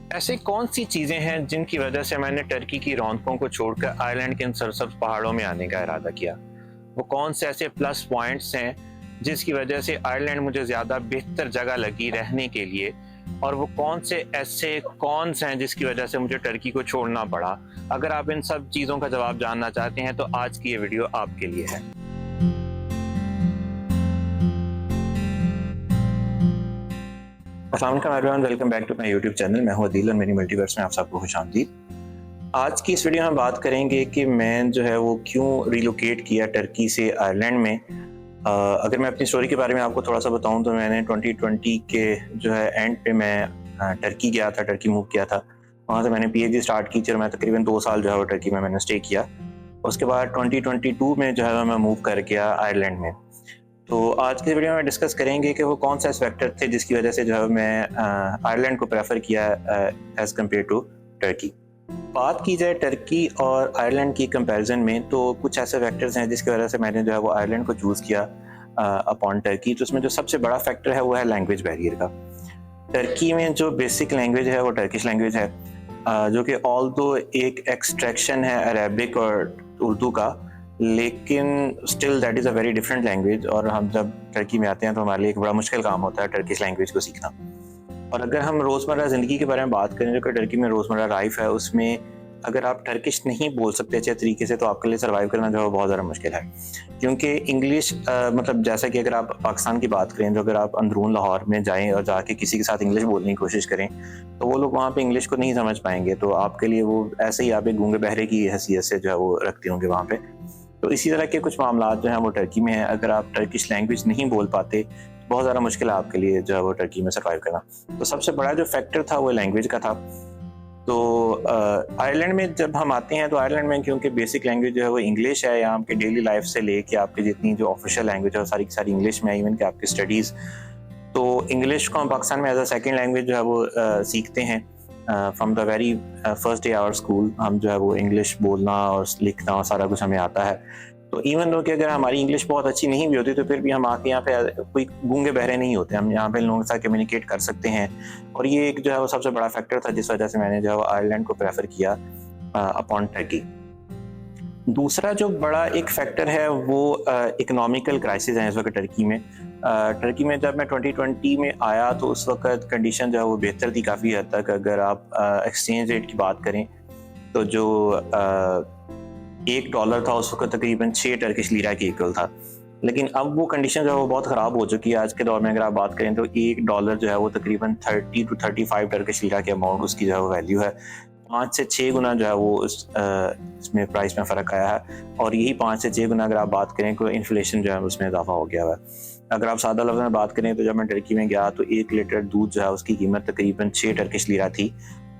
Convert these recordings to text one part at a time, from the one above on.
ऐसी कौन सी चीज़ें हैं जिनकी वजह से मैंने टर्की की रौनकों को छोड़कर आयरलैंड के इन सरसब्ज़ पहाड़ों में आने का इरादा किया? वो कौन से ऐसे प्लस पॉइंट्स हैं जिसकी वजह से आयरलैंड मुझे ज़्यादा बेहतर जगह लगी रहने के लिए? और वो कौन से ऐसे कॉन्स हैं जिसकी वजह से मुझे टर्की को छोड़ना पड़ा? अगर आप इन सब चीज़ों का जवाब जानना चाहते हैं तो आज की ये वीडियो आपके लिए है। अस्सलाम वालेकुम everyone, welcome back to my YouTube channel. मैं हूं अदील और मेरी मल्टीवर्स में आप सबको खुशामदीद। आज की इस वीडियो में बात करेंगे कि मैं जो है वो क्यों रिलोकेट किया टर्की से आयरलैंड में। अगर मैं अपनी स्टोरी के बारे में आपको थोड़ा सा बताऊं तो मैंने 2020 के जो है एंड पे मैं टर्की गया था, टर्की मूव किया था। वहाँ से मैंने पीएचडी स्टार्ट की थी और मैं तकरीबन 2 साल जो है वो टर्की में मैंने स्टे किया। उसके बाद 2022 में जो है मैं मूव कर गया आयरलैंड में। तो आज की वीडियो में डिस्कस करेंगे कि वो कौन से फैक्टर थे जिसकी वजह से जो है मैं आयरलैंड को प्रेफर किया एज़ कम्पेयर टू टर्की। बात की जाए टर्की और आयरलैंड की कंपैरिजन में तो कुछ ऐसे फैक्टर्स हैं जिसकी वजह से मैंने जो है वो आयरलैंड को चूज़ किया अपॉन टर्की। तो उसमें जो सबसे बड़ा फैक्टर है वो है लैंग्वेज बैरियर का। टर्की में जो बेसिक लैंग्वेज है वो टर्किश लैंग्वेज है, जो कि ऑल्दो एक एक्सट्रैक्शन है अरेबिक और उर्दू का, लेकिन still that is a very different language. और हम जब टर्की में आते हैं तो हमारे लिए एक बड़ा मुश्किल काम होता है टर्किश लैंग्वेज को सीखना। और अगर हम रोज़मर्रा ज़िंदगी के बारे में बात करें, जो कि टर्की में रोज़मर्रा लाइफ है, उसमें अगर आप टर्किश नहीं बोल सकते अच्छे तरीके से तो आपके लिए सर्वाइव करना जो है बहुत ज़्यादा मुश्किल है। क्योंकि इंग्लिश मतलब जैसा कि अगर आप पाकिस्तान की बात करें, तो अगर आप अंदरून लाहौर में जाएँ और जाके किसी के साथ इंग्लिश बोलने की कोशिश करें तो वो लोग वहाँ पे इंग्लिश को नहीं समझ पाएंगे। तो आपके लिए वो ऐसे ही आप एक गूंगे बहरे की हैसियत से जो है वो रखते होंगे वहाँ पे। तो इसी तरह के कुछ मामलात जो हैं वो टर्की में हैं। अगर आप टर्किश लैंग्वेज नहीं बोल पाते तो बहुत ज़्यादा मुश्किल है आपके लिए जो है वो टर्की में सर्वाइव करना। तो सबसे बड़ा जो फैक्टर था वो लैंग्वेज का था। तो आयरलैंड में जब हम आते हैं तो आयरलैंड में क्योंकि बेसिक लैंग्वेज जो है वो इंग्लिश है, या आपके डेली लाइफ से लेके आपकी जितनी जो ऑफिशियल लैंग्वेज है वो सारी की सारी इंग्लिश में है, इवन कि आपकी स्टडीज़। तो इंग्लिश को हम पाकिस्तान में एज अ सेकेंड लैंग्वेज जो है वो सीखते हैं। From the very first day our school हम जो है वो इंग्लिश बोलना और लिखना और सारा कुछ हमें आता है। तो इवन दो कि अगर हमारी इंग्लिश बहुत अच्छी नहीं भी होती तो फिर भी हम आके यहाँ पे कोई गूंगे बहरे नहीं होते, हम यहाँ पे लोगों के साथ कम्युनिकेट कर सकते हैं। और ये एक जो है वो सबसे बड़ा फैक्टर था जिस वजह से मैंने जो है आयरलैंड को प्रेफर किया अपॉन टर्की। दूसरा जो बड़ा एक फैक्टर है वो इकोनॉमिकल क्राइसिस है इस वक्त टर्की में। टर्की में जब मैं 2020 में आया तो उस वक्त कंडीशन जो है वो बेहतर थी काफ़ी हद तक। अगर आप एक्सचेंज रेट की बात करें तो जो $1 था उस वक्त तकरीबन 6 टर्किश लीरा के इक्वल था। लेकिन अब वो कंडीशन जो है वो बहुत ख़राब हो चुकी है। आज के दौर में अगर आप बात करें तो $1 जो है वो तकरीबन 30 to 35 टर्किश लीरा के अमाउंट उसकी जो है वो वैल्यू है। 5 से 6 गुना जो है वो इसमें प्राइस में फ़र्क आया है। और यही 5 से 6 गुना अगर आप बात करें तो इन्फ्लेशन जो है उसमें इजाफा हो गया हुआ है। अगर आप सादा लफ्ज़ में बात करें तो जब मैं टर्की में गया तो 1 लीटर दूध जो है उसकी कीमत तकरीबन 6 टर्किश लीरा थी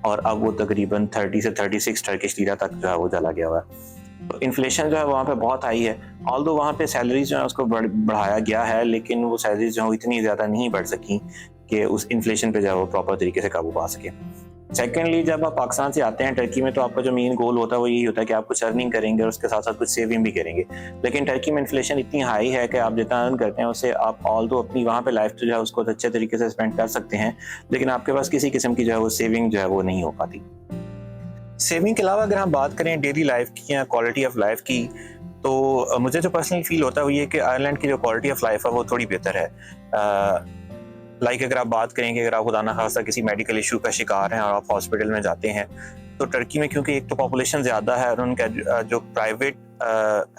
और अब वो तकरीबन 30 से 36 टर्किश लीरा तक जो है वो चला गया हुआ है। तो इन्फ्लेशन जो है वहाँ पे बहुत हाई है। ऑल्दो वहाँ पे सैलरीज जो है उसको बढ़ाया गया है, लेकिन वो सैलरीज जो है इतनी ज़्यादा नहीं बढ़ सकी कि उस इन्फ्लेशन पे जो है वो प्रॉपर तरीके से काबू पा सके। सेकेंडली, जब आप पाकिस्तान से आते हैं टर्की में तो आपका जो मेन गोल होता है वो यही होता है कि आप कुछ अर्निंग करेंगे और उसके साथ साथ कुछ सेविंग भी करेंगे। लेकिन टर्की में इन्फ्लेशन इतनी हाई है कि आप जितना अर्न करते हैं उससे आप ऑल्दो अपनी वहाँ पे लाइफ जो है उसको अच्छे तरीके से स्पेंड कर सकते हैं, लेकिन आपके पास किसी किस्म की जो है वो सेविंग जो है वो नहीं हो पाती। सेविंग के अलावा अगर हम बात करें डेली लाइफ की या क्वालिटी ऑफ लाइफ की, तो मुझे जो पर्सनली फील होता है वो ये कि आयरलैंड की जो क्वालिटी ऑफ लाइफ है वो थोड़ी बेहतर है। लाइक अगर आप बात करें कि अगर आप खुदा ना खास्ता किसी मेडिकल इशू का शिकार हैं और आप हॉस्पिटल में जाते हैं तो टर्की में क्योंकि एक तो पॉपुलेशन ज़्यादा है और उनका जो प्राइवेट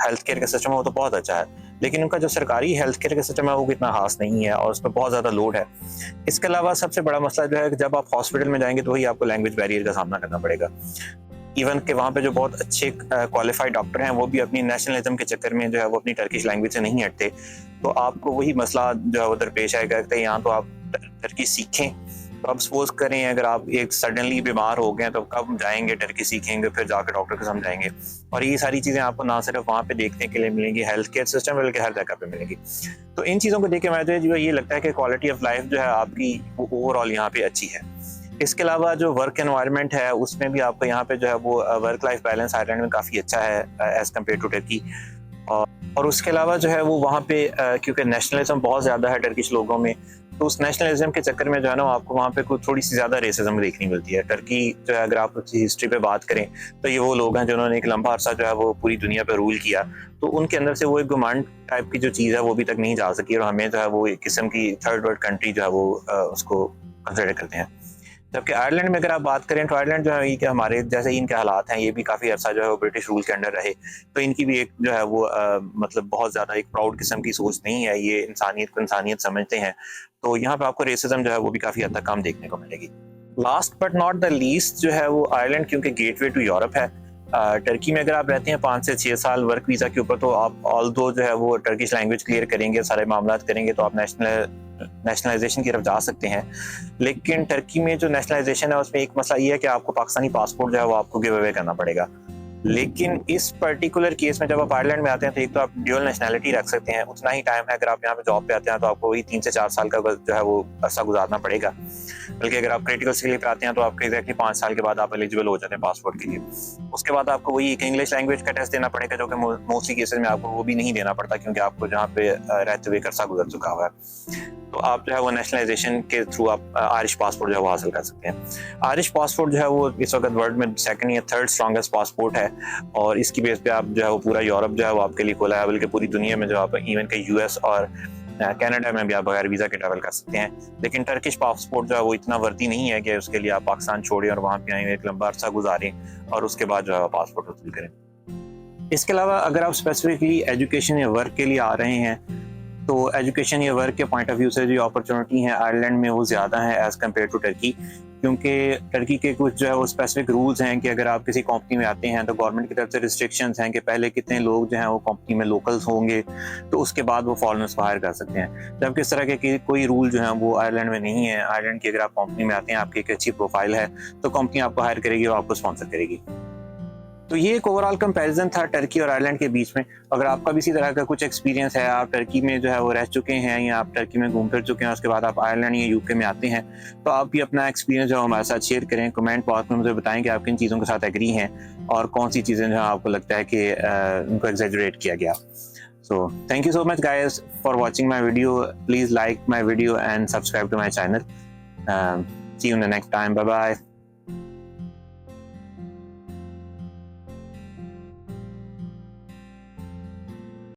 हेल्थ केयर का सिस्टम है वो तो बहुत अच्छा है, लेकिन उनका जो सरकारी हेल्थ केयर का सिस्टम है वो इतना खास नहीं है और उस पर बहुत ज़्यादा लोड है। इसके अलावा सबसे बड़ा मसला जो है कि जब आप हॉस्पिटल में जाएंगे तो वही आपको लैंग्वेज बैरियर का सामना करना पड़ेगा। इवन के वहाँ पे जो बहुत अच्छे क्वालिफाइड डॉक्टर हैं वो भी अपनी नेशनलिज्म के चक्कर में जो है वो अपनी टर्किश लैंग्वेज से नहीं हटते। तो आपको वही मसला जो है उधर पेश आएगा कि यहाँ तो आप टर्की सीखें, तो अब सपोज करें अगर आप एक सडनली बीमार हो गए तो कब जाएंगे टर्की सीखेंगे, फिर जाकर डॉक्टर को समझाएंगे। और ये सारी चीज़ें आपको ना सिर्फ वहाँ पे देखने के लिए मिलेंगी हेल्थ केयर सिस्टम बल्कि हर जगह पे मिलेंगी। तो इन चीज़ों को देख के मुझे जो ये लगता है कि क्वालिटी ऑफ लाइफ जो है आपकी ओवरऑल यहाँ पे अच्छी है। इसके अलावा जो वर्क एनवायरनमेंट है उसमें भी आपको यहाँ पे जो है वो वर्क लाइफ बैलेंस आयरलैंड में काफ़ी अच्छा है एज़ कम्पेयर टू टर्की। और उसके अलावा जो है वो वहाँ पे क्योंकि नेशनलिज्म बहुत ज़्यादा है टर्किश लोगों में, तो उस नेशनलिज्म के चक्कर में जो है ना आपको वहाँ पे कुछ थोड़ी सी ज़्यादा रेसिज्म देखनी मिलती है। टर्की जो है अगर आप उसकी हिस्ट्री पे बात करें तो ये वो लोग हैं जिन्होंने एक लंबा अरसा जो है वो पूरी दुनिया पे रूल किया, तो उनके अंदर से वो एक गुमान टाइप की जो चीज़ है वो अभी तक नहीं जा सकी और हमें जो है वो एक किस्म की थर्ड वर्ल्ड कंट्री जो है वो उसको कंसिडर करते हैं। जबकि आयरलैंड में अगर आप बात करें तो आयरलैंड जो है ये कि हमारे जैसे ही इनके हालात हैं, ये भी काफ़ी अर्सा जो है वो ब्रिटिश रूल के अंडर रहे, तो इनकी भी एक जो है वो मतलब बहुत ज़्यादा एक प्राउड किस्म की सोच नहीं है, ये इंसानियत को इंसानियत समझते हैं। तो यहाँ पे आपको रेसिज्म जो है वो भी काफ़ी हद तक कम देखने को मिलेगी। Last but not the least जो है वो आयरलैंड क्योंकि गेटवे टू यूरोप है। टर्की में अगर आप रहते हैं 5 से 6 साल वर्क वीज़ा के ऊपर, तो आप ऑल्दो जो है वो टर्किश लैंग्वेज क्लियर करेंगे, सारे मामला करेंगे, तो आप नेशनलाइजेशन की तरफ जा सकते हैं। लेकिन टर्की में जो नेशनलाइजेशन है उसमें एक मसला ये है कि आपको पाकिस्तानी पासपोर्ट जो है वो आपको गिव अवे करना पड़ेगा। लेकिन इस पर्टिकुलर केस में जब आप आयरलैंड में आते हैं तो एक तो आप ड्यूअल नेशनैलिटी रख सकते हैं, उतना ही टाइम है। अगर आप यहाँ पे जॉब पे आते हैं तो आपको वही 3 से 4 साल का जो है वो अरसा गुजारना पड़ेगा। बल्कि अगर आप क्रिटिकल स्किल पे आते हैं तो आपको एग्जैक्टली 5 साल के बाद आप एलिजिबल हो जाते हैं पासपोर्ट के लिए। उसके बाद आपको वही एक इंग्लिश लैंग्वेज का टेस्ट देना पड़ेगा, जो कि मोस्टली केसेस में आपको वो भी नहीं देना पड़ता क्योंकि आपको जहाँ पे रहते हुए एक अरसा गुजर चुका हुआ है। तो आप जो है वो नेशनलाइजेशन के थ्रू आप आयरिश पासपोर्ट जो है वो हासिल कर सकते हैं। आयरिश पासपोर्ट जो है वो इस वक्त वर्ल्ड में 2nd या 3rd स्ट्रॉन्गेस्ट पासपोर्ट है और इसकी बेस पे आप जो है वो पूरा यूरोप जो है वो आपके लिए खोला है, बल्कि पूरी दुनिया में जो आप इवन के यूएस और कनाडा में भी आप बगैर वीज़ा के ट्रैवल कर सकते हैं। लेकिन टर्किश पासपोर्ट जो है वो इतना वर्दी नहीं है कि उसके लिए आप पाकिस्तान छोड़ें और वहाँ पे आए एक लंबा अरसा गुजारें और उसके बाद जो है पासपोर्ट हासिल करें। इसके अलावा अगर आप स्पेसिफिकली एजुकेशन या वर्क के लिए आ रहे हैं तो एजुकेशन या वर्क के पॉइंट ऑफ व्यू से जो अपॉर्चुनिटी है आयरलैंड में वो ज़्यादा है एज़ कम्पेयर टू टर्की, क्योंकि टर्की के कुछ जो है वो स्पेसिफिक रूल्स हैं कि अगर आप किसी कंपनी में आते हैं तो गवर्नमेंट की तरफ से रिस्ट्रिक्शंस हैं कि पहले कितने लोग जो हैं वो कंपनी में लोकल्स होंगे, तो उसके बाद वो फॉरेनर्स को हायर कर सकते हैं। जबकि इस तरह के कोई रूल जो है वो आयरलैंड में नहीं है। आयरलैंड की अगर आप कंपनी में आते हैं, आपकी एक अच्छी प्रोफाइल है, तो कंपनी आपको हायर करेगी और आपको स्पॉन्सर करेगी। तो ये एक ओवरऑल कंपैरिजन था टर्की और आयरलैंड के बीच में। अगर आपका भी इसी तरह का कुछ एक्सपीरियंस है, आप टर्की में जो है वो रह चुके हैं या आप टर्की में घूम फिर चुके हैं, उसके बाद आप आयरलैंड या यूके में आते हैं, तो आप भी अपना एक्सपीरियंस जो हमारे साथ शेयर करें। कमेंट बॉक्स में मुझे बताएं कि आप किन चीज़ों के साथ एग्री हैं और कौन सी चीज़ें जो आपको लगता है कि उनको एग्जैजरेट किया गया। So thank you so much guys for watching my video. Please like my video and subscribe to my channel. See you in the next time. Bye bye.